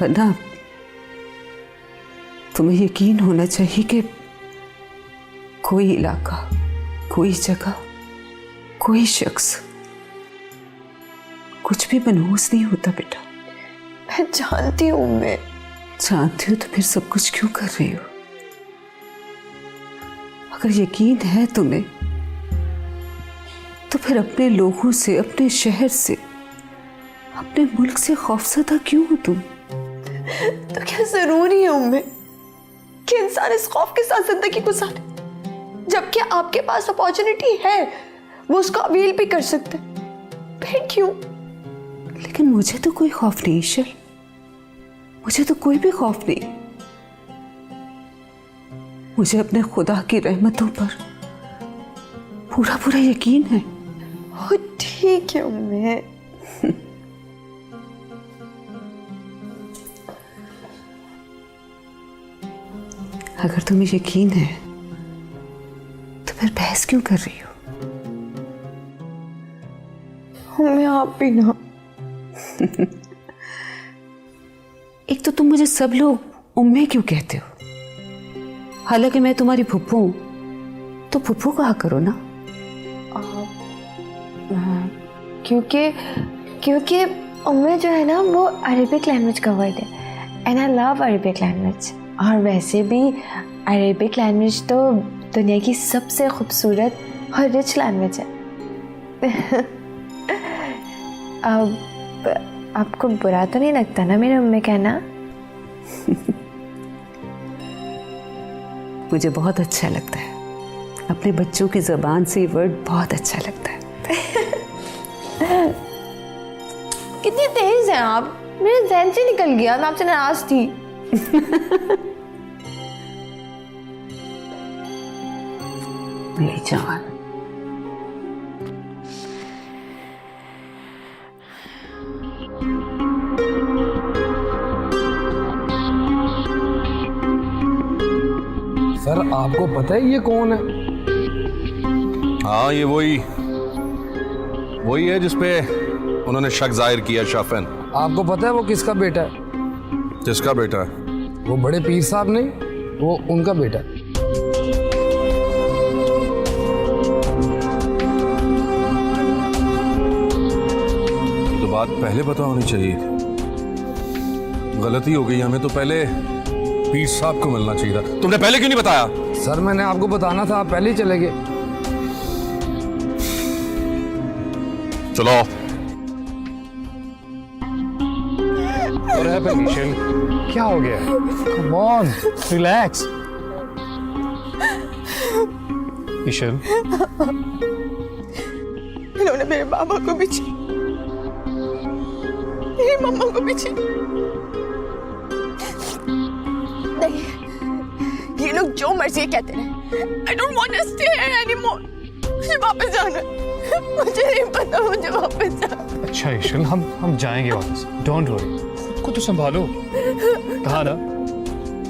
वरना तुम्हें यकीन होना चाहिए कि कोई इलाका, कोई जगह, कोई शख्स कुछ भी मनहूस नहीं होता बेटा। मैं जानती हूँ। मैं जानती हो तो फिर सब कुछ क्यों कर रही हो? अगर यकीन है तुम्हें तो फिर अपने लोगों से, अपने शहर से, अपने मुल्क से खौफजदा क्यों हो तुम? तो क्या जरूरी है उम्मे कि इंसान इस खौफ के साथ जिंदगी गुजारे, जबकि आपके पास अपॉर्चुनिटी है, वो उसको अवील भी कर सकते, फिर क्यों? लेकिन मुझे तो कोई खौफ नहीं ईशर, मुझे तो कोई भी खौफ नहीं। मुझे अपने खुदा की रहमतों पर पूरा पूरा यकीन है। ठीक है उम्मे। अगर तुम्हें यकीन है तो फिर बहस क्यों कर रही हो? उम्मे आप भी ना। एक तो तुम मुझे सब लोग उम्मे क्यों कहते हो? हालांकि मैं तुम्हारी फुप्पू हूं, तो फुप्पू कहा करो ना। क्योंकि उम्मे जो है ना वो अरेबिक लैंग्वेज का वर्ड है, and I love Arabic language. और वैसे भी अरेबिक लैंग्वेज तो दुनिया की सबसे खूबसूरत और रिच लैंग्वेज है। अब आपको बुरा तो नहीं लगता ना मेरे उम्मे कहना? मुझे बहुत अच्छा लगता है, अपने बच्चों की ज़बान से ये वर्ड बहुत अच्छा लगता है। कितनी तेज हैं आप, मेरे ज़हन से निकल गया, मैं आपसे नाराज थी। मेरी जान, सर आपको पता है ये कौन है? हाँ, ये वही है जिसपे उन्होंने शक जाहिर किया। शाफिन, आपको पता है वो किसका बेटा है? किसका बेटा है? वो बड़े पीर साहब नहीं, वो उनका बेटा है। तो बात पहले पता होनी चाहिए थी। गलती हो गई, हमें तो पहले पीर साहब को मिलना चाहिए था। तुमने पहले क्यों नहीं बताया? सर मैंने आपको बताना था, आप पहले ही चले गए। चलो। क्या हो गया? Come on, relax. ईशल, इन्होंने मेरे बाबा को भी छीना, मेरी मम्मा को भी छीना। नहीं, ये लोग जो मर्जी कहते रहे। I don't want to stay here anymore. मुझे वापस जाना है। मुझे नहीं पता, मुझे वापस जाना। अच्छा ईशल, हम जाएंगे वापस। Don't worry. खुद को तो संभालो। कहा ना?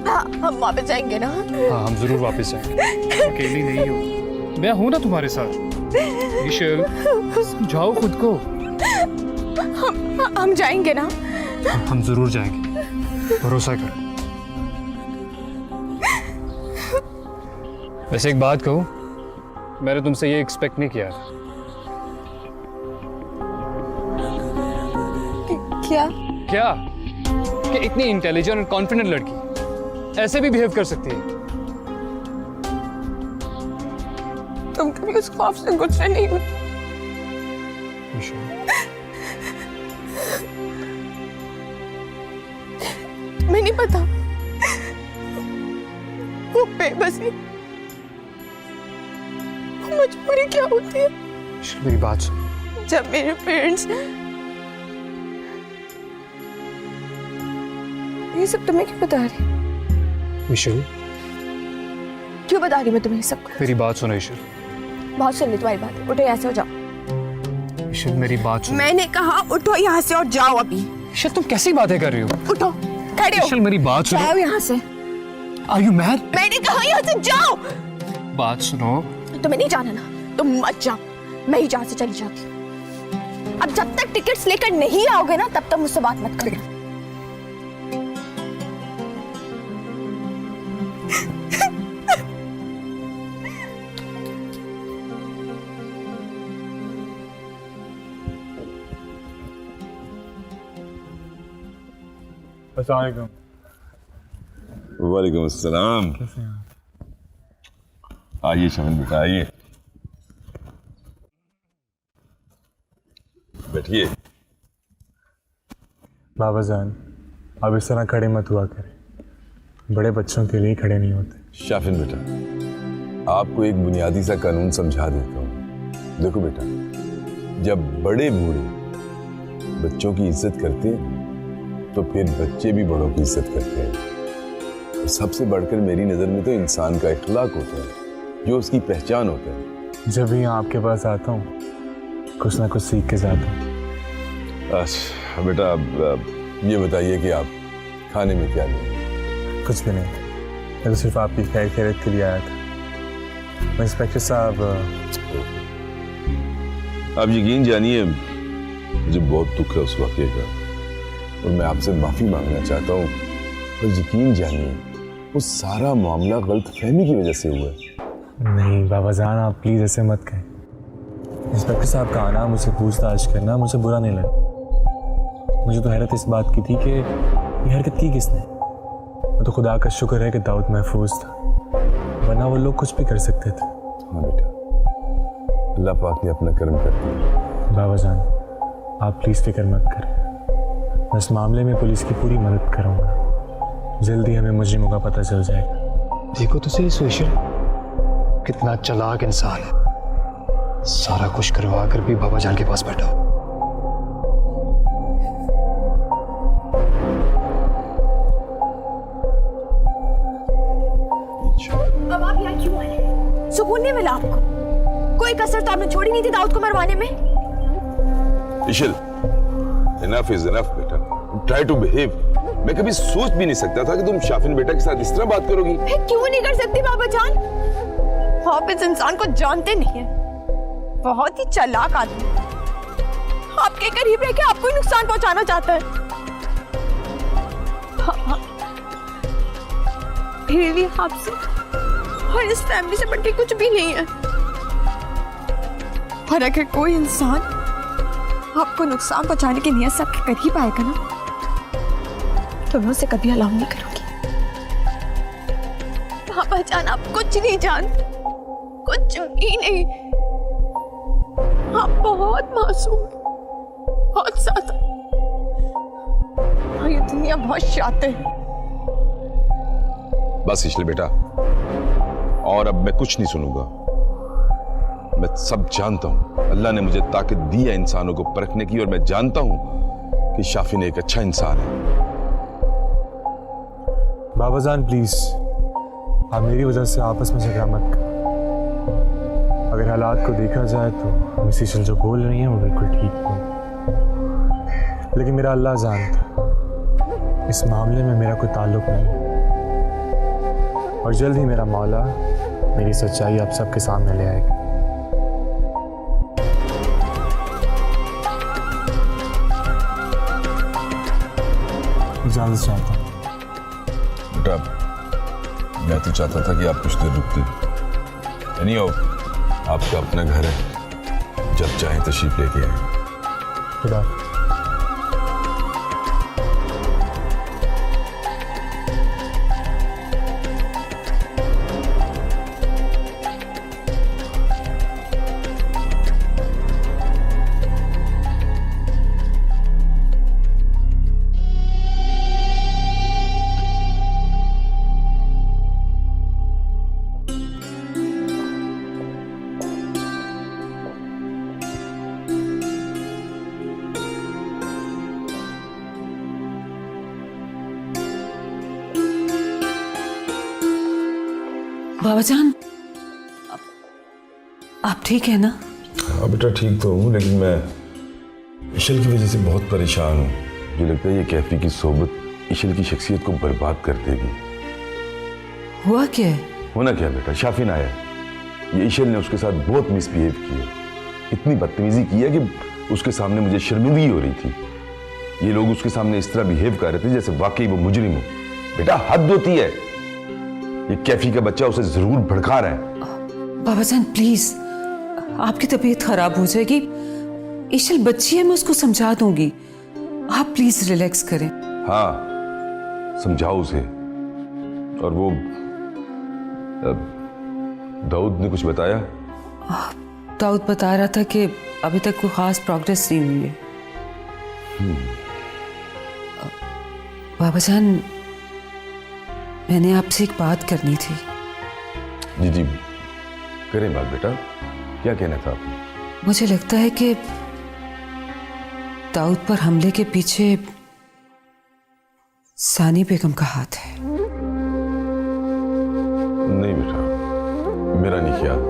हाँ, हम वापस जाएंगे ना? हाँ, हम जरूर वापस जाएंगे। अकेली नहीं हो, मैं हूं ना तुम्हारे साथ। ईशल, समझाओ खुद को। हम जाएंगे ना? हम जरूर जाएंगे, भरोसा करो। वैसे एक बात कहूं, मैंने तुमसे ये एक्सपेक्ट नहीं किया। क्या कि इतनी इंटेलिजेंट और कॉन्फिडेंट लड़की ऐसे भी बिहेव कर सकती है? तुम कभी उस खौफ से गुजरे नहीं हो। तुम्हें नहीं पता वो बेबसी, वो मजबूरी क्या होती है। मेरी बात सुन। जब मेरे पेरेंट्स ये सब तुम्हें क्यों बता रही? ईशल, क्यों बता रही मैं तुम्हें सब? मेरी बात सुनो ईशल। बहुत सुन ली तुम्हारी बात, उठो यहाँ से और जाओ। ईशल मेरी बात सुनो। मैंने कहा उठो यहाँ से और जाओ अभी। ईशल तुम कैसी बातें कर रही हो? उठो, खड़े हो। ईशल मेरी बात सुनो। जाओ यहाँ से। Are you mad? मैंने कहा यहाँ से जाओ। बात सुनो। तुम्हें नहीं जाना ना, तुम मत जाओ, मैं ही जहाँ से चली जाती हूँ। अब जब तक टिकट्स लेकर नहीं आओगे ना, तब तक मुझसे बात मत करना। अस्सलाम वालेकुम अस्सलाम। आइए शमन बेटा आइए, बैठिए। बाबा जान, अब इस तरह खड़े मत हुआ करें, बड़े बच्चों के लिए खड़े नहीं होते। शाफिन बेटा, आपको एक बुनियादी सा कानून समझा देता हूँ। देखो बेटा, जब बड़े बूढ़े बच्चों की इज्जत करते हैं तो फिर बच्चे भी बड़ों की इज्जत करते हैं। और सबसे बढ़कर मेरी नज़र में तो इंसान का इखलाक होता है, जो उसकी पहचान होता है। जब भी यहाँ आपके पास आता हूँ कुछ ना कुछ सीख के जाता हूँ। अच्छा बेटा, अब ये बताइए कि आप खाने में क्या लेंगे? कुछ भी नहीं, मैं तो सिर्फ आपकी खैर खैरियत के लिए आया था। इंस्पेक्टर साहब, आप यकीन जानिए मुझे बहुत दुख है उस वाक़े का, और मैं आपसे माफ़ी मांगना चाहता हूँ। पर यकीन जानिए वो सारा मामला गलतफहमी की वजह से हुआ है। नहीं बाबा जान, आप प्लीज़ ऐसे मत कहें। इंस्पेक्टर साहब का आना, मुझसे पूछताछ करना मुझे बुरा नहीं लगा। मुझे तो हैरत इस बात की थी कि ये हरकत की किसने। वो तो खुदा का शुक्र है कि दाऊद महफूज था, वरना वो लोग कुछ भी कर सकते थे। हाँ बेटा, अल्लाह पाक ने अपना कर्म कर दिया। बाबा जान, आप प्लीज़ फिक्र मत करें, मैं इस मामले में पुलिस की पूरी मदद करूँगा। जल्दी हमें मुजरिमों का पता चल जाएगा। देखो तो सही सुशील, कितना चालाक इंसान है, सारा कुछ करवा कर भी बाबा जान के पास बैठा हो। अब आप यहाँ क्यों आए? सुकून नहीं मिला आपको? कोई कसर तो आपने छोड़ी नहीं थी दाऊद को मरवाने में। इशिल, enough is enough बेटा, try to behave। मैं कभी सोच भी नहीं सकता था कि तुम शाफिन बेटा के साथ इस तरह बात करोगी। मैं क्यों नहीं कर सकती बाबा जान? आप इस इंसान को जानते नहीं हैं, बहुत ही चालाक आदमी, आपके करीब रह के आपको ही नुकसान पहुंचाना चाहता है। हाँ, फिर भी आपसे और इस फैमिली से बढ़ के कुछ भी नहीं है। और अगर कोई इंसान आपको नुकसान पहुंचाने की नियत से आपके करीब आएगा ना, तो मैं उसे कभी अलाउ नहीं करूंगी। पापा जान, आप कुछ नहीं जानते, कुछ भी नहीं। आप बहुत मासूम, बहुत ज्यादा, और ये दुनिया बहुत शातिर है। बस इशिल बेटा, और अब मैं कुछ नहीं सुनूंगा। मैं सब जानता हूं, अल्लाह ने मुझे ताकत दी है इंसानों को परखने की, और मैं जानता हूं कि शाफिन एक अच्छा इंसान है। बाबा जान प्लीज़, आप मेरी वजह से आपस में झगड़ा मत करें। अगर हालात को देखा जाए तो मिस इशिल जो बोल रही हैं वो बिल्कुल ठीक बोल, लेकिन मेरा अल्लाह जानता, इस मामले में मेरा कोई ताल्लुक नहीं है। और जल्द ही मेरा मौला मेरी सच्चाई आप सबके सामने ले आएगा। इजाज़त चाहता हूँ। बेटा, मैं तो चाहता था कि आप कुछ देर रुकते। नहीं हो, आपका अपना घर है, जब चाहें तशरीफ लेके आए। खुदा। बाबा जान, आप ठीक है ना? हाँ बेटा, ठीक तो हूँ, लेकिन मैं इशिल की वजह से बहुत परेशान हूँ। मुझे लगता है ये कैफी की सोबत इशिल की शख्सियत को बर्बाद कर देगी। हुआ क्या है? होना क्या बेटा, शाफिन आया, ये इशिल ने उसके साथ बहुत मिसबिहेव किया, इतनी बदतमीजी की है कि उसके सामने मुझे शर्मिंदगी हो रही थी। ये लोग उसके सामने इस तरह बिहेव कर रहे थे जैसे वाकई वो मुजरिम हो। बेटा हद होती है, ये कैफी का बच्चा उसे जरूर भड़का रहा है। बाबा जान प्लीज, आपकी तबीयत खराब हो जाएगी। इशिल बच्ची है, मैं उसको समझा दूंगी। आप प्लीज रिलैक्स करें। हाँ, समझाओ उसे। और वो दाऊद ने कुछ बताया? दाऊद बता रहा था कि अभी तक कोई खास प्रोग्रेस नहीं हुई है। बाबा जान, मैंने आपसे एक बात करनी थी। जी जी, करें बात बेटा, क्या कहना था आपने? मुझे लगता है कि दाऊद पर हमले के पीछे सानी बेगम का हाथ है। नहीं बेटा, मेरा नहीं ख्याल।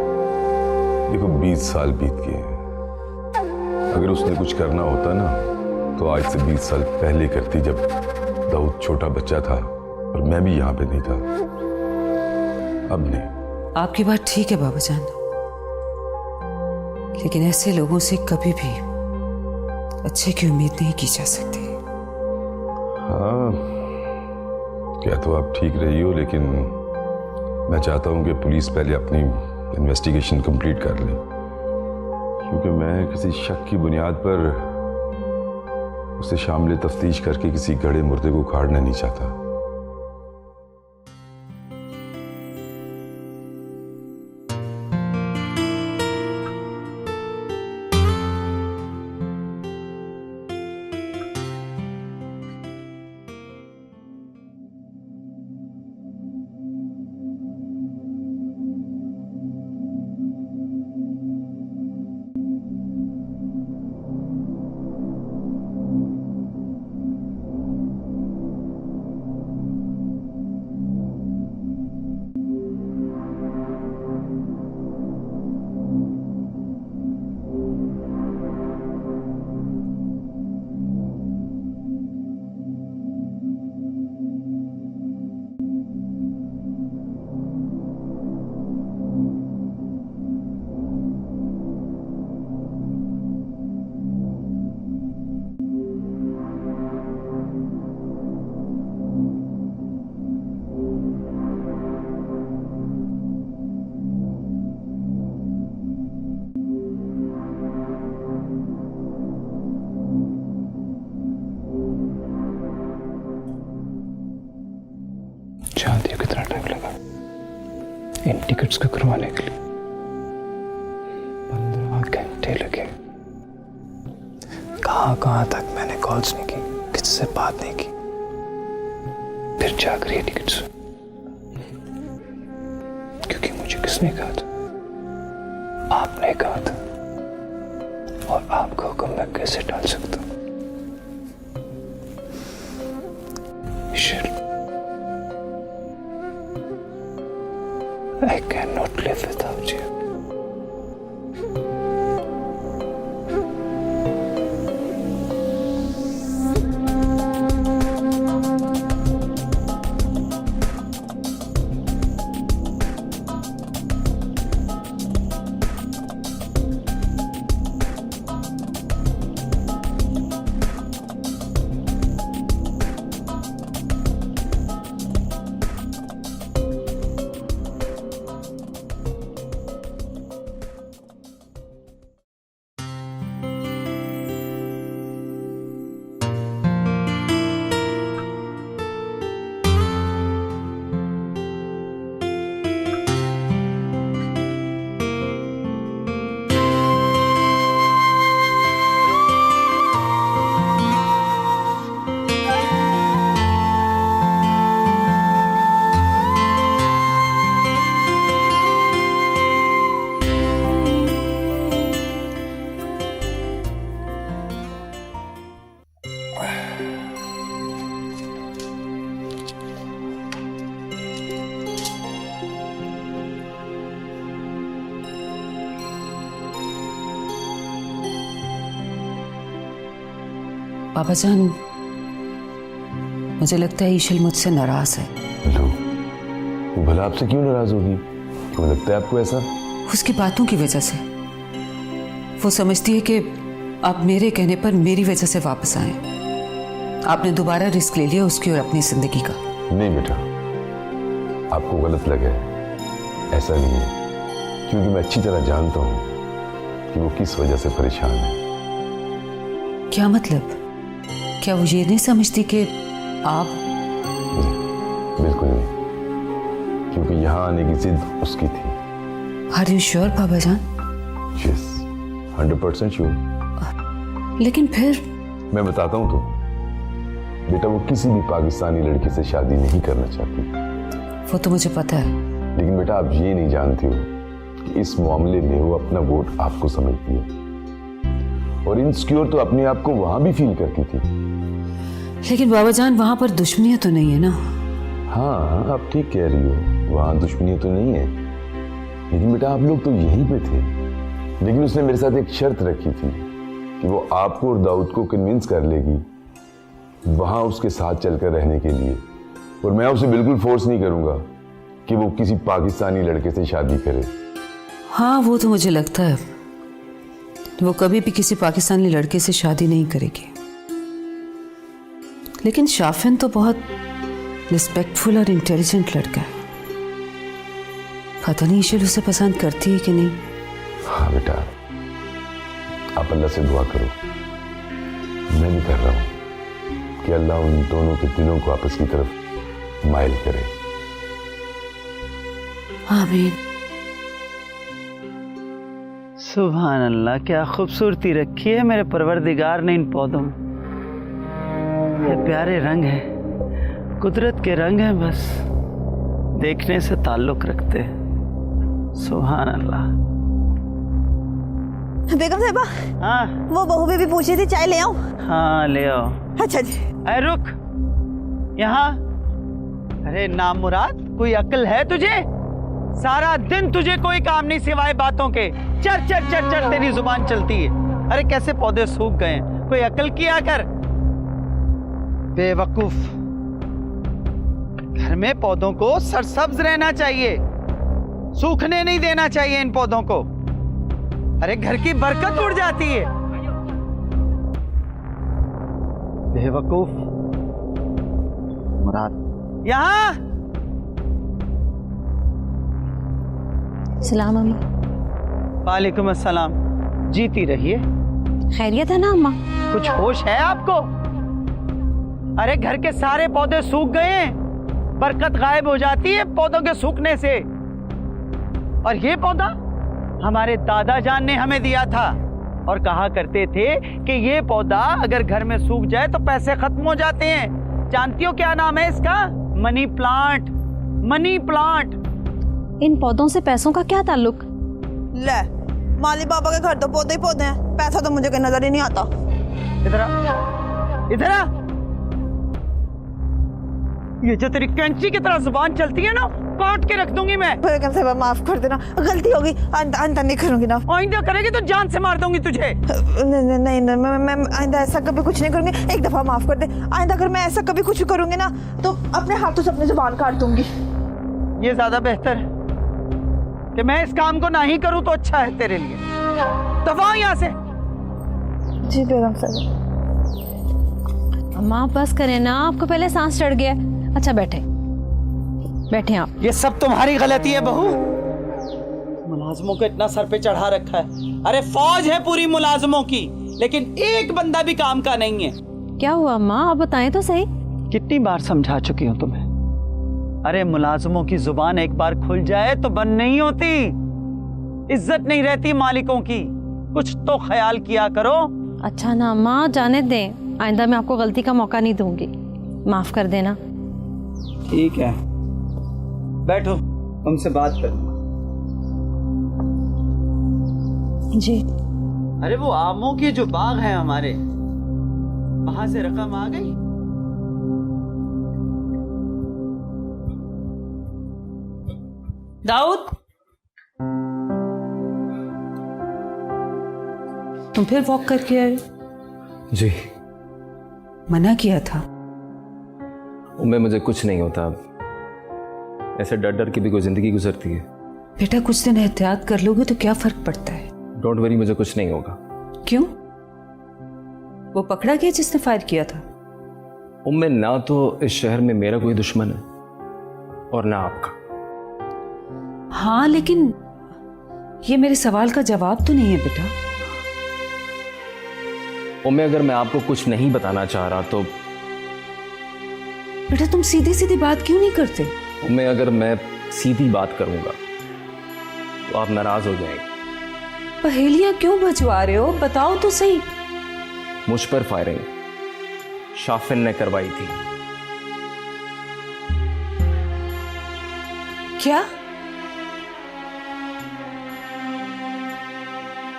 देखो 20 साल बीत गए हैं। अगर उसने कुछ करना होता ना तो आज से 20 साल पहले करती, जब दाऊद छोटा बच्चा था और मैं भी यहाँ पे नहीं था। अब नहीं। आपकी बात ठीक है बाबा जान, लेकिन ऐसे लोगों से कभी भी अच्छे की उम्मीद नहीं की जा सकती। हाँ, क्या तो आप ठीक रही हो, लेकिन मैं चाहता हूं कि पुलिस पहले अपनी इन्वेस्टिगेशन कंप्लीट कर ले, क्योंकि मैं किसी शक की बुनियाद पर उसे शामिल तफ्तीश करके किसी गड़े मुर्दे को उखाड़ना नहीं चाहता। जानती हो कितना टाइम लगा इन टिकट्स को करवाने के लिए? 15 घंटे लगे। कहां तक मैंने कॉल्स नहीं की, किसी से बात नहीं की, फिर जाकर ये टिकट्स। क्योंकि मुझे किसने कहा था? आपने कहा था, और आपका हुक्म मैं कैसे टाल सकता हूं? I cannot live without you. बाबा जान, मुझे लगता है ईशल मुझसे नाराज है। लो, वो भला आपसे क्यों नाराज होगी? क्यों लगता है आपको ऐसा? उसकी बातों की वजह से। वो समझती है कि आप मेरे कहने पर मेरी वजह से वापस आए। आपने दोबारा रिस्क ले लिया उसकी और अपनी जिंदगी का। नहीं बेटा, आपको गलत लगा है, ऐसा नहीं है। क्योंकि मैं अच्छी तरह जानता हूं कि वो किस वजह से परेशान है। क्या मतलब? क्या वो ये नहीं समझती कि आप? बिल्कुल नहीं, क्योंकि यहाँ आने की जिद उसकी थी। आर यू श्योर बाबा जान? Yes, 100% sure. लेकिन फिर मैं बताता हूँ तो बेटा, वो किसी भी पाकिस्तानी लड़की से शादी नहीं करना चाहती। वो तो मुझे पता है, लेकिन बेटा आप ये नहीं जानती हो कि इस मामले में वो अपना वोट आपको समझती है, और इनसिक्योर तो अपने आप को वहां भी फील करती थी। लेकिन बाबा जान वहां पर दुश्मनियां तो नहीं है ना? हाँ आप ठीक कह रही हो, वहां दुश्मनी तो नहीं है, लेकिन बेटा आप लोग तो यहीं पे थे। लेकिन उसने मेरे साथ एक शर्त रखी थी कि वो आपको और दाऊद को कन्विंस कर लेगी वहां उसके साथ चलकर रहने के लिए, और मैं उसे बिल्कुल फोर्स नहीं करूंगा कि वो किसी पाकिस्तानी लड़के से शादी करे। हाँ वो तो मुझे लगता है वो कभी भी किसी पाकिस्तानी लड़के से शादी नहीं करेगी। लेकिन शाफिन तो बहुत रिस्पेक्टफुल और इंटेलिजेंट लड़का है, पता नहीं ईशल उसे पसंद करती है कि नहीं। हाँ बेटा, आप अल्लाह से दुआ करो, मैं भी कर रहा हूं कि अल्लाह उन दोनों के दिलों को आपस की तरफ माइल करे। आमीन। सुभान अल्लाह, क्या खूबसूरती रखी है मेरे परवरदिगार ने इन पौधों में। ये प्यारे रंग हैं, कुदरत के रंग हैं, बस देखने से ताल्लुक रखते हैं। सुभान अल्लाह। बेगम साहिबा, हाँ वो बहू भी पूछी थी, चाय ले आऊं? हाँ ले आओ। अच्छा जी। अरे रुक, यहाँ। अरे नामुराद, कोई अक्ल है तुझे? सारा दिन तुझे कोई काम नहीं सिवाय बातों के। चर चर चर चर तेरी जुबान चलती है। अरे कैसे पौधे सूख गए हैं, कोई अक्ल किया कर। बेवकूफ। घर में पौधों को सरसब्ज रहना चाहिए, सूखने नहीं देना चाहिए इन पौधों को। अरे घर की बरकत उड़ जाती है। बेवकूफ। मुराद, यहाँ। सलाम अम्मा। वालेकुम अस्सलाम। जीती रहिए। खैरियत है ना अम्मा? कुछ होश है आपको? अरे घर के सारे पौधे सूख गए हैं, बरकत गायब हो जाती है पौधों के सूखने से। और ये पौधा हमारे दादा जान ने हमें दिया था, और कहा करते थे कि ये पौधा अगर घर में सूख जाए तो पैसे खत्म हो जाते हैं। जानती हो क्या नाम है इसका? Money plant. Money plant. इन पौधों से पैसों का क्या ताल्लुक? ले, माली बाबा के घर तो पौधे ही पौधे हैं, पैसा तो मुझे कहीं नजर ही नहीं आता। इधर आ, इधर आ। ये जो तेरी कैंची की तरह जुबान चलती है ना, काट के रख दूंगी मैं। बेगम साहिबा माफ कर देना, गलती होगी, आइंदा नहीं करूंगी ना। आइंदा करेगी तो जान से मार दूंगी तुझे। नहीं नहीं नहीं, मैं आइंदा ऐसा कभी कुछ नहीं करूंगी, एक दफा माफ कर दे। आइंदा अगर मैं ऐसा कभी कुछ करूंगी ना तो अपने हाथों से अपनी जुबान काट दूंगी। ये ज्यादा बेहतर है कि मैं इस काम को ना ही करूं तो अच्छा है तेरे लिए। दफा यहाँ से। जी बेगम साहिबा। अम्मा बस करें ना, आपको पहले सांस चढ़ गया। अच्छा बैठे बैठे आप। ये सब तुम्हारी गलती है बहू। मुलाजमों को इतना सर पे चढ़ा रखा है। अरे फौज है पूरी मुलाजमों की, लेकिन एक बंदा भी काम का नहीं है। क्या हुआ अम्मा, आप बताएं तो सही। कितनी बार समझा चुकी हूं तुम्हें। अरे मुलाजमों की जुबान एक बार खुल जाए तो बंद नहीं होती, इज्जत नहीं रहती मालिकों की। कुछ तो ख्याल किया करो। अच्छा ना अम्मा, जाने दें, आइंदा मैं आपको गलती का मौका नहीं दूंगी, माफ कर देना। ठीक है, बैठो, तुमसे बात कर। जी। अरे वो आमों के जो बाग हैं हमारे, वहां से रकम आ गई? दाऊद, तुम फिर वॉक करके आए? जी। मना किया था। उम्मे मुझे कुछ नहीं होता, ऐसे डर डर के भी कोई जिंदगी गुजरती है। बेटा कुछ दिन एहतियात कर लोगे तो क्या फर्क पड़ता है? डोंट वरी, मुझे कुछ नहीं होगा। क्यों? वो पकड़ा गया जिसने फायर किया था? उम्मे, ना तो इस शहर में मेरा कोई दुश्मन है और ना आपका। हाँ लेकिन ये मेरे सवाल का जवाब तो नहीं है बेटा। उम्मे, अगर मैं आपको कुछ नहीं बताना चाह रहा बेटा तुम सीधी सीधी बात क्यों नहीं करते? उम्मे, अगर मैं सीधी बात करूंगा तो आप नाराज हो जाएंगे। पहेलियां क्यों बजवा रहे हो, बताओ तो सही। मुझ पर फायरिंग शाफिन ने करवाई थी। क्या?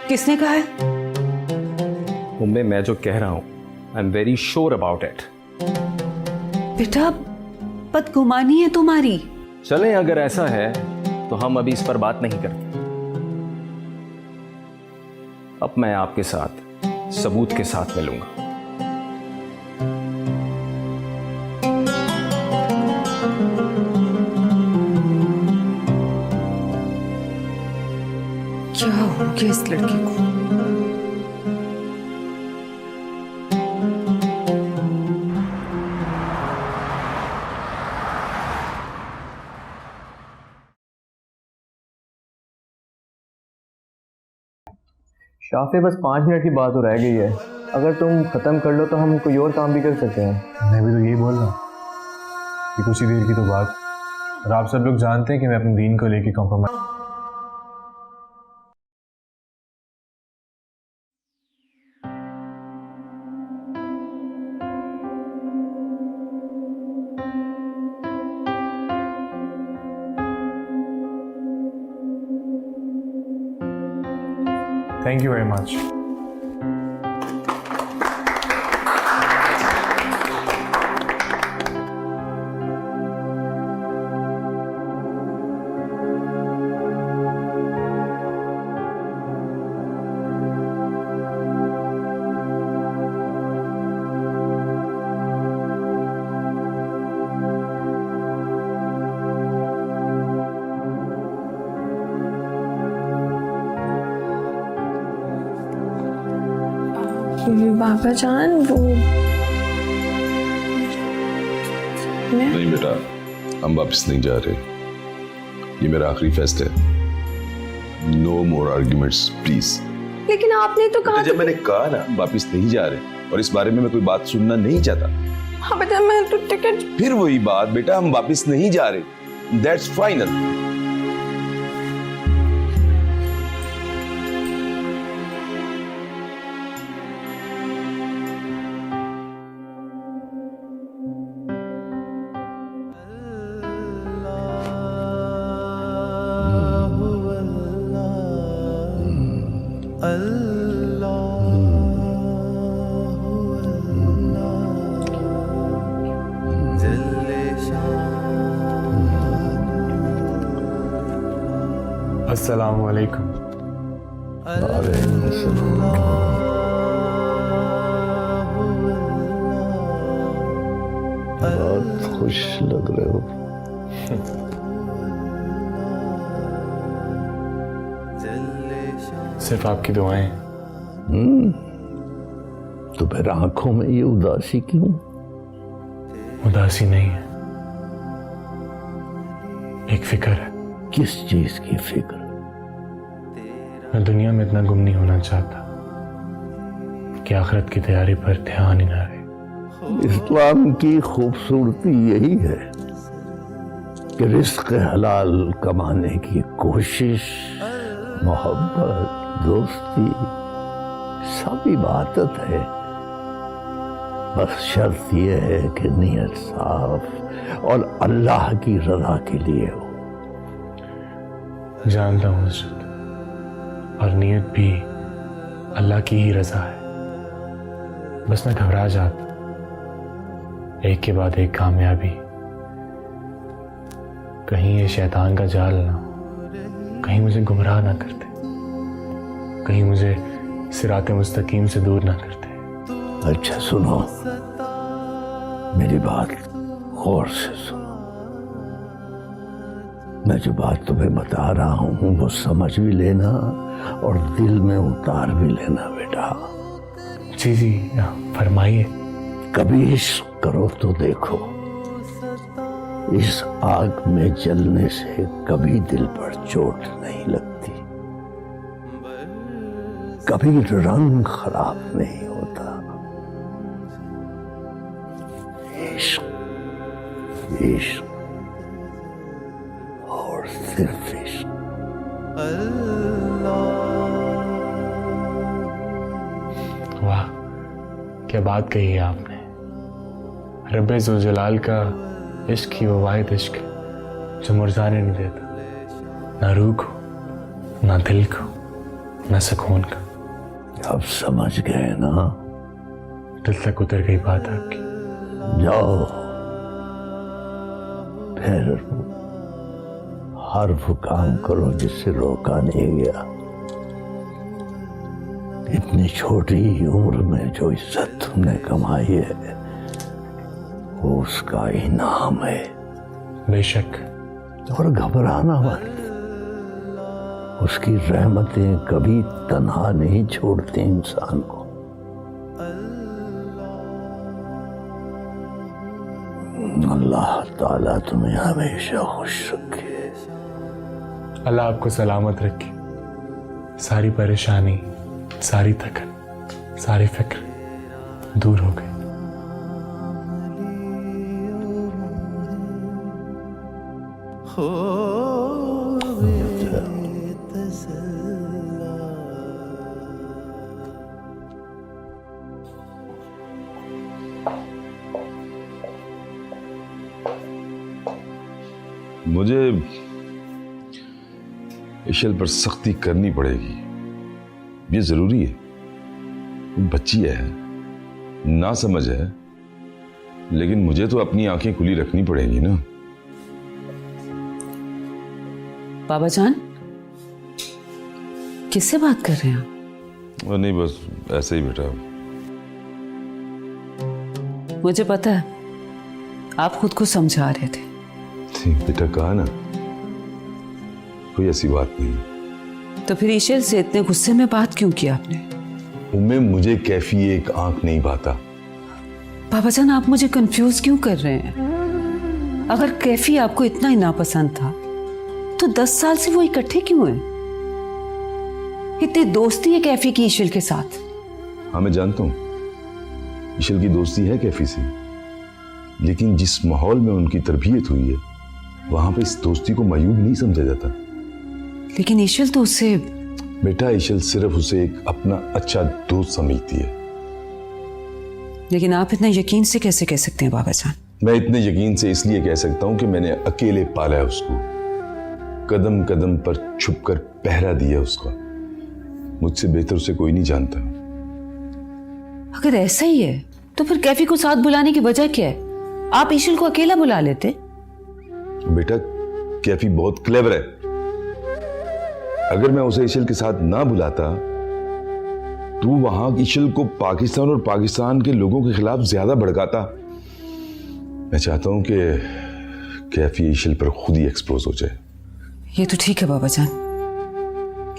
किसने कहा है? उम्मे, मैं जो कह रहा हूं I am very sure about it. बेटा बदगुमानी है तुम्हारी। चलें, अगर ऐसा है तो हम अभी इस पर बात नहीं करते। अब मैं आपके साथ सबूत के साथ मिलूंगा। क्या हो गया इस लड़के को? शाफे, बस 5 मिनट की बात तो रह गई है। अगर तुम ख़त्म कर लो तो हम कोई और काम भी कर सकते हैं। मैं भी तो यही बोल रहा हूँ कि कुछ ही देर की तो बात, और आप सब लोग जानते हैं कि मैं अपने दीन को लेके compromise. Thank you very much. बाबा जान, वो नहीं बेटा, हम वापस नहीं जा रहे। ये मेरा आखिरी फेस्ट है। No more arguments please. लेकिन आपने तो कहा। जब मैंने कहा ना वापस नहीं जा रहे, और इस बारे में मैं कोई बात सुनना नहीं चाहता। हाँ बेटा, मैं तो टिकट। फिर वही बात बेटा, हम वापस नहीं जा रहे। That's final. अस्सलाम वालेकुम। बहुत खुश लग रहे हो। सिर्फ आपकी दुआएं। तो फिर आंखों में ये उदासी क्यों? उदासी नहीं है, एक फिक्र है। किस चीज की फिक्र? मैं दुनिया में इतना गुम नहीं होना चाहता कि आखिरत की तैयारी पर ध्यान ही ना रहे। इस्लाम की खूबसूरती यही है कि रिस्क हलाल कमाने की कोशिश, मोहब्बत, दोस्ती सब इबादत है। बस शर्त यह है कि नीयत साफ और अल्लाह की रजा के लिए हो। जानता हूँ हजरत, और नीयत भी अल्लाह की ही रजा है। बस मैं घबरा जाता, एक के बाद एक कामयाबी। कहीं ये शैतान का जाल ना, कहीं मुझे गुमराह ना करते, कहीं मुझे सिराते मुस्तकीम से दूर ना करते। अच्छा सुनो, मेरी बात गौर से सुनो। मैं जो बात तुम्हें बता रहा हूं वो समझ भी लेना और दिल में उतार भी लेना बेटा। जी जी फरमाइए। कभी इश्क करो तो देखो, इस आग में जलने से कभी दिल पर चोट नहीं लगती, कभी रंग खराब नहीं होता। इश्क इश्क और सिर्फ इश्क। वाह, क्या बात कही है आपने। रब्बे ज़ुल जलाल का इश्क ही वो वाहिद इश्क है जो मुरझाने नहीं देता, ना रूह को, ना दिल को, ना सुकून का। अब समझ गए ना? दिल तक उतर गई बात आपकी। जाओ फिर हर वो काम करो जिससे रोका नहीं गया। इतनी छोटी उम्र में जो इज्जत तुमने कमाई है वो उसका इनाम है। बेशक। और घबराना मत, उसकी रहमतें कभी तन्हा नहीं छोड़ती इंसान को। अल्लाह ताला तुम्हें हमेशा खुश रखे। अल्लाह आपको सलामत रखे। सारी परेशानी, सारी थकन, सारी फिक्र दूर हो गई। मुझे इशल पर सख्ती करनी पड़ेगी, ये जरूरी है। बच्ची है, ना समझ है, लेकिन मुझे तो अपनी आंखें खुली रखनी पड़ेगी ना। बाबा जान, किससे बात कर रहे हैं आप? नहीं, बस ऐसे ही बेटा। मुझे पता है आप खुद को समझा रहे थे। बेटा कहा ना, कोई ऐसी बात नहीं। तो फिर ईशल से इतने गुस्से में बात क्यों की आपने? उम्मे, मुझे कैफी एक आंख नहीं भाता। बाबा जान, आप मुझे कंफ्यूज क्यों कर रहे हैं? अगर कैफी आपको इतना ही नापसंद था तो 10 साल से वो इकट्ठे क्यों हैं? इतनी दोस्ती है कैफी की ईशल के साथ। हाँ, मैं जानता हूं ईशल की दोस्ती है कैफी से, लेकिन जिस माहौल में उनकी तरबियत हुई है वहां पे इस दोस्ती को मायूब नहीं समझा जाता। लेकिन ईशल तो उससे। बेटा, ईशल सिर्फ उसे एक अपना अच्छा दोस्त समझती है। लेकिन आप इतना यकीन से कैसे कह सकते हैं बाबा जान? मैं इतने यकीन से इसलिए कह सकता हूं कि मैंने अकेले पाला है उसको, कदम कदम पर छुपकर पहरा दिया उसका। मुझसे बेहतर उसे कोई नहीं जानता। अगर ऐसा ही है तो फिर कैफी को साथ बुलाने की वजह क्या है? आप ईशल को अकेला बुला लेते। बेटा, कैफी बहुत क्लेवर है। अगर मैं उसे ईशल के साथ ना बुलाता तो वहां ईशल को पाकिस्तान और पाकिस्तान के लोगों के खिलाफ ज्यादा भड़काता। मैं चाहता हूं कि कैफी ईशल पर खुद ही एक्सपोज हो जाए। ये तो ठीक है बाबा जान,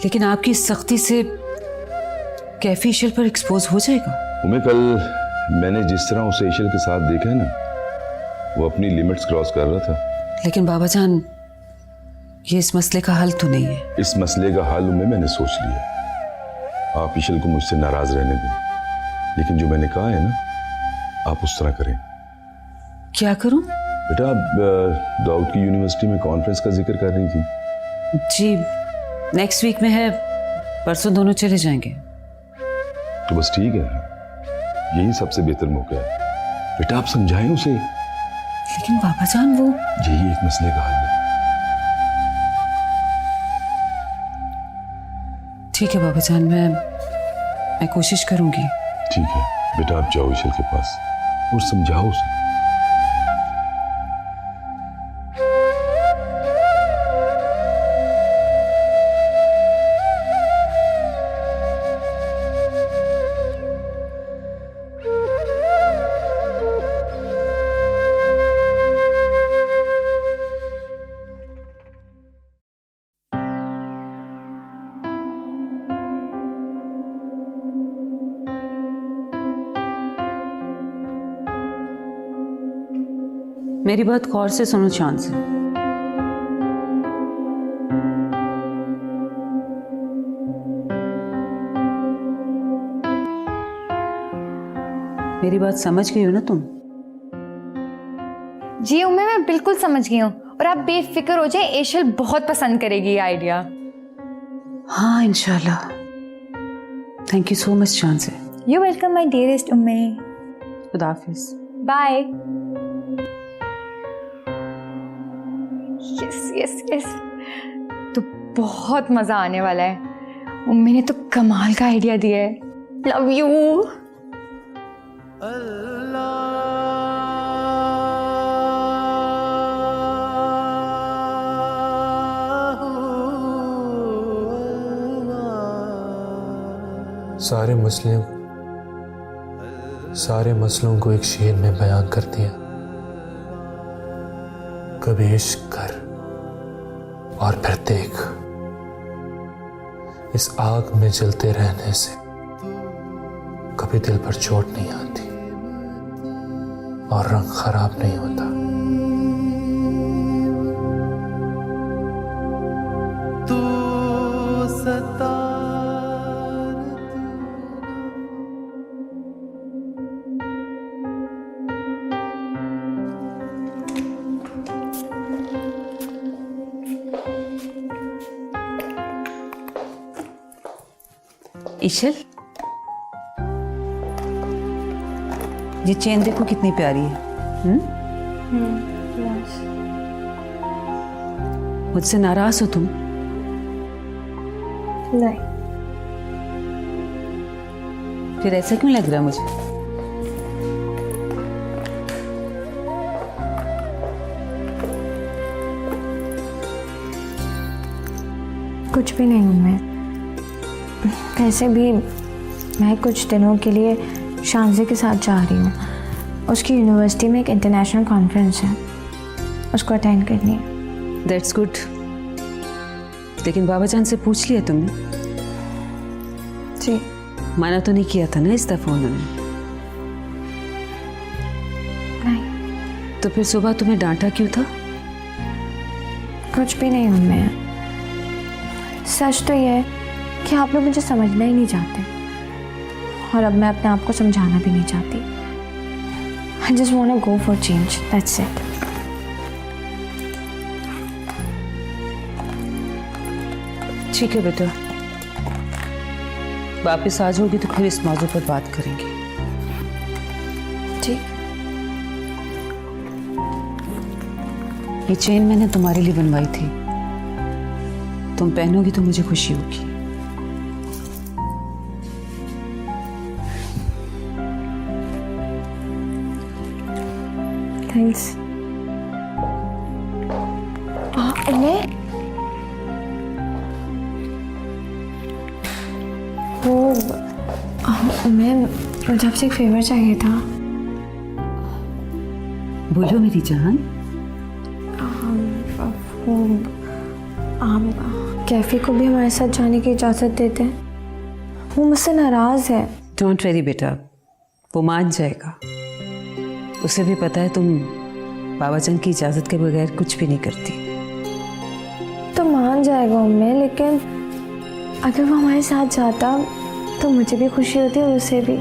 लेकिन आपकी सख्ती से कैफी ईशल पर एक्सपोज हो जाएगा। उम्मीद, कल मैंने जिस तरह उसे ईशल के साथ देखा है ना, वो अपनी लिमिट्स क्रॉस कर रहा था। लेकिन बाबा जान, ये इस मसले का हल तो नहीं है। इस मसले का हल मैंने सोच लिया। आप ईशल को मुझसे नाराज रहने दें, लेकिन जो मैंने कहा है ना, आप उस तरह करें। क्या करूं? बेटा, आप दाऊद की यूनिवर्सिटी में कॉन्फ्रेंस का जिक्र कर रही थी। जी, नेक्स्ट वीक में है, परसों दोनों चले जाएंगे। तो बस ठीक है, यही सबसे बेहतर मौका है। बेटा, आप समझाएं उसे। लेकिन बाबा जान, वो यही एक मसले का हल है। ठीक है बाबा जान, मैं कोशिश करूंगी। ठीक है बेटा, आप जाओ ईशल के पास और समझाओ उसे। मेरी बात गौर से सुनो चांद से। मेरी बात समझ गई हो ना तुम? जी उम्मे, मैं बिल्कुल समझ गई हूँ और आप बेफिक्र हो जाए, एशल बहुत पसंद करेगी ये आइडिया। हाँ इंशाल्लाह। थैंक यू सो मच जान से। यू वेलकम माय डियरेस्ट उम्मे। खुदा हाफिज। बाय। यस यस यस, तो बहुत मजा आने वाला है। उम्मी ने तो कमाल का आइडिया दिया है। Love you. सारे मसलों को एक शेर में बयान कर दिया। कभी इश्क कर और फिर देख, इस आग में जलते रहने से कभी दिल पर चोट नहीं आती और रंग खराब नहीं होता। इशल, ये चेन देखो कितनी प्यारी है। मुझसे नाराज हो तुम? नहीं। फिर ऐसा क्यों लग रहा मुझे? कुछ भी नहीं हूँ मैं। वैसे भी मैं कुछ दिनों के लिए शांजे के साथ जा रही हूँ। उसकी यूनिवर्सिटी में एक इंटरनेशनल कॉन्फ्रेंस है, उसको अटेंड करनी है। That's good. लेकिन बाबा जान से पूछ लिया तुमने? जी। माना तो नहीं किया था ना इस दफा उन्होंने? नहीं। तो फिर सुबह तुम्हें डांटा क्यों था? कुछ भी नहीं हूँ मैं। सच तो यह है कि आप लोग मुझे समझना ही नहीं चाहते और अब मैं अपने आप को समझाना भी नहीं चाहती। I just want to go for change. That's it. ठीक है बेटा, वापस आ जाओगी तो फिर इस मौजू पर बात करेंगे। ठीक। ये चेन मैंने तुम्हारे लिए बनवाई थी, तुम पहनोगी तो मुझे खुशी होगी। थैंक्स। मैं मुझे आपसे एक फेवर चाहिए था। बोलो मेरी जान। आप कैफे को भी हमारे साथ जाने की इजाज़त देते हैं? वो मुझसे नाराज़ है। डोंट वेरी बेटा, वो मान जाएगा। उसे भी पता है तुम बाबा जान की इजाज़त के बगैर कुछ भी नहीं करती। तो मान जाएगा उम्मे, लेकिन अगर वो हमारे साथ जाता तो मुझे भी खुशी होती और उसे भी।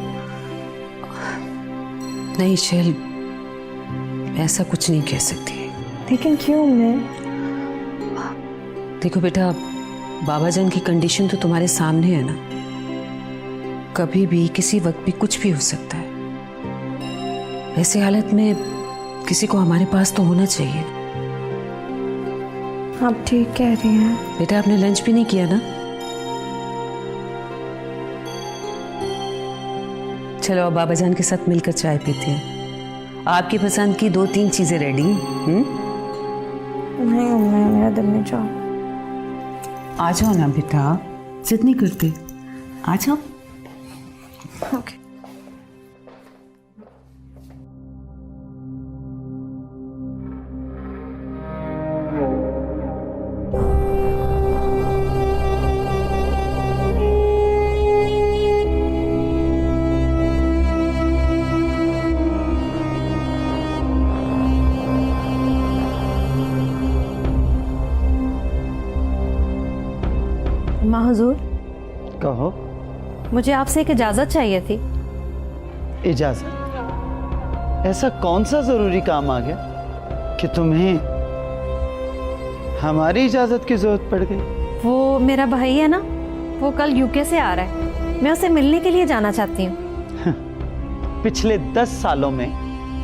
नहीं शैल, ऐसा कुछ नहीं कह सकती। लेकिन क्यों उम्मे? देखो बेटा, बाबा जान की कंडीशन तो तुम्हारे सामने है ना। कभी भी किसी वक्त भी कुछ भी हो सकता है। ऐसी हालत में किसी को हमारे पास तो होना चाहिए। आप ठीक कह रही हैं। बेटा आपने लंच भी नहीं किया ना? चलो अब बाबा जान के साथ मिलकर चाय पीते हैं। आपकी पसंद की 2-3 चीजें रेडी। नहीं मेरा दिल नहीं चाह। आ जाओ ना बेटा, जिद नहीं करते, आ जाओ। ओके। माँ हुजूर, कहो। मुझे आपसे एक इजाज़त चाहिए थी। इजाज़त? ऐसा कौन सा ज़रूरी काम आ गया? कि तुम्हें हमारी इजाजत की जरूरत पड़ गई? वो मेरा भाई है ना, वो कल यूके से आ रहा है, मैं उसे मिलने के लिए जाना चाहती हूँ। पिछले 10 सालों में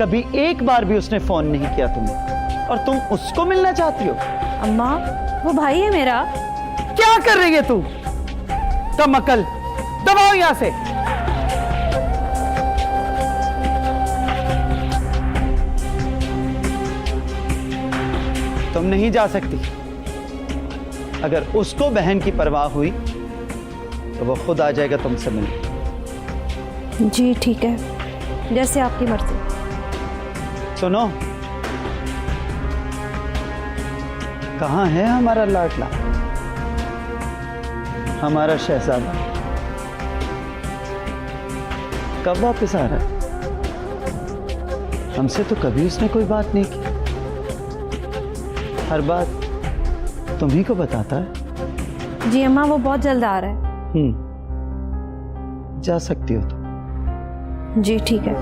कभी एक बार भी उसने फोन नहीं किया तुम्हें, और तुम उसको मिलना चाहती हो? अम्मा, वो भाई है मेरा। क्या कर रही है तू? कम अकल, दबाओ यहां से। तुम नहीं जा सकती। अगर उसको बहन की परवाह हुई तो वो खुद आ जाएगा तुमसे मिलने। जी ठीक है, जैसे आपकी मर्जी। सुनो, कहाँ है हमारा लाडला, हमारा शहजादा? कब वापस आ रहा है? हमसे तो कभी उसने कोई बात नहीं की। हर बात तुम्ही को बताता है। जी अम्मा, वो बहुत जल्द आ रहा है। जा सकती हो तुम। जी ठीक है।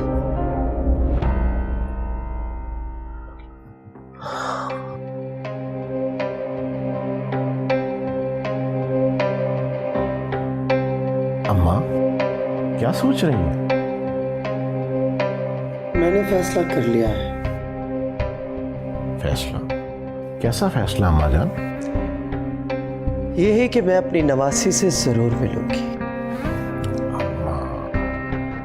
अम्मा, क्या सोच रही हैं? मैंने फैसला कर लिया है। फैसला? कैसा फैसला अम्मा जान? ये है कि मैं अपनी नवासी से जरूर मिलूंगी।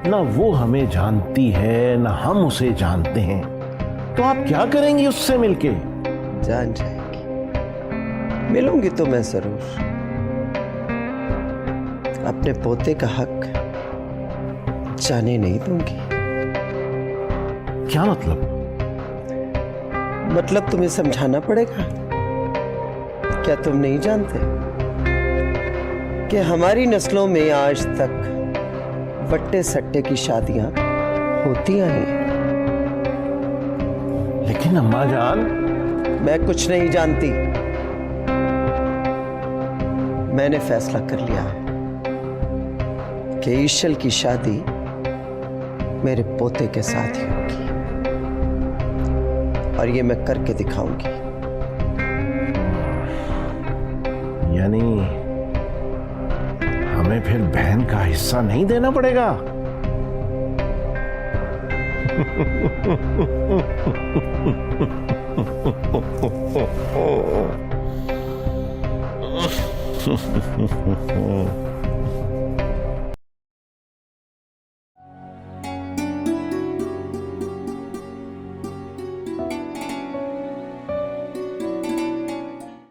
ना वो हमें जानती है ना हम उसे जानते हैं, तो आप क्या करेंगी उससे मिलके? जान जाएगी। मिलूंगी तो मैं जरूर। अपने पोते का हक जाने नहीं दूंगी। क्या मतलब? मतलब तुम्हें समझाना पड़ेगा। क्या तुम नहीं जानते कि हमारी नस्लों में आज तक बट्टे सट्टे की शादियां होती आई हैं? लेकिन अम्मा जान, मैं कुछ नहीं जानती। मैंने फैसला कर लिया है कि ईशल की शादी मेरे पोते के साथ ही होगी, और ये मैं करके दिखाऊंगी। यानी हमें फिर बहन का हिस्सा नहीं देना पड़ेगा?